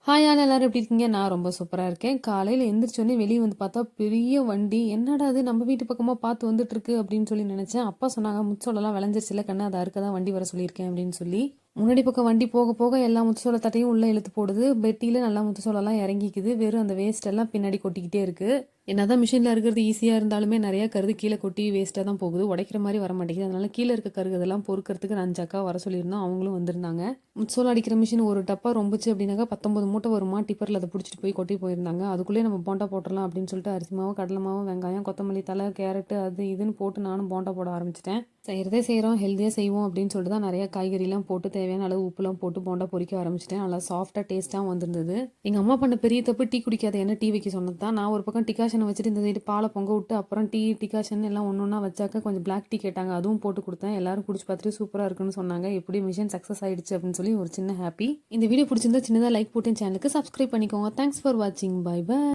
Hi all எல்லாரும் எப்படி இருக்கீங்க? நான் ரொம்ப சூப்பராக இருக்கேன். காலையில் எந்திரிச்சோடனே வெளியே வந்து பார்த்தா பெரிய வண்டி. என்னடா அது நம்ம வீட்டு பக்கமாக பார்த்து வந்துட்டு இருக்கு அப்படின்னு சொல்லி நினச்சேன். அப்பா சொன்னாங்க முச்சோளெல்லாம் விளைஞ்சிருச்சுல கண்ணு, அதை அறுக்க தான் வண்டி வர சொல்லியிருக்கேன் அப்படின்னு சொல்லி. முன்னாடி பக்கம் வண்டி போக போக எல்லா முத்துசோள தட்டையும் உள்ளே இழுத்து போடுது. பெட்டியில் நல்லா முத்துசோளம்லாம் இறங்கிக்குது. வெறும் அந்த வேஸ்ட் எல்லாம் பின்னாடி கொட்டிக்கிட்டே இருக்கு. என்னதான் மிஷினில் இருக்கிறது ஈஸியாக இருந்தாலுமே நிறைய கருது கீழே கொட்டி வேஸ்ட்டாக தான் போகுது. உடைக்கிற மாதிரி வர மாட்டேங்குது. அதனால கீழே இருக்க கருகதெல்லாம் பொறுக்கிறதுக்கு நான் 5 அக்கா வர சொல்லியிருந்தோம். அவங்களும் வந்திருந்தாங்க. முத்துசோளம் அடிக்கிற மிஷின் ஒரு டப்பா ரொம்பச்சு அப்படின்னாக்கா 19 மூட்டை வருமா. டிப்பரில் அதை பிடிச்சிட்டு போய் கொட்டி போயிருந்தாங்க. அதுக்குள்ளேயே நம்ம போண்டா போட்டுடலாம் அப்படின்னு சொல்லிட்டு அரிசி மாவு, கடலை மாவு, வெங்காயம், கொத்தமல்லி தலை, கேரட்டு அது இதுன்னு போட்டு நானும் போண்டா போட ஆரம்பிச்சிட்டேன். செய்கிறதே செய்கிறோம், ஹெல்த்தியாக செய்வோம் அப்படின்னு சொல்லிட்டு தான் நிறைய காய்கறிலாம் போட்டு தேவையான அளவு உப்புலாம் போட்டு போண்டா பொரிக்க ஆரம்பிச்சிட்டேன். நல்லா சாஃப்டாக டேஸ்ட்டாகவும் வந்திருந்தது. எங்கள் அம்மா பண்ண பெரிய தப்பு டீ குடிக்காத என்ன டீ வைக்க சொன்னது தான். நான் ஒரு பக்கம் டிகாஷனை வச்சுட்டு இந்த சைடு பாலை பொங்க விட்டு அப்புறம் டீ டிகாஷன் எல்லாம் ஒன்று ஒன்றா வச்சாக்க கொஞ்சம் பிளாக் டீ கேட்டாங்க. அதுவும் போட்டு கொடுத்தேன். எல்லாரும் குடிச்சு பார்த்துட்டு சூப்பராக இருக்குன்னு சொன்னாங்க. எப்படி மிஷன் சக்ஸஸ் ஆயிடுச்சு அப்படின்னு சொல்லி ஒரு சின்ன ஹாப்பி. இந்த வீடியோ பிடிச்சிருந்தா சின்னதாக லைக் போட்டு சேனலுக்கு சப்ஸ்கிரைப் பண்ணிக்கோங்க. தேங்க்ஸ் ஃபார் வாட்சிங். Bye by.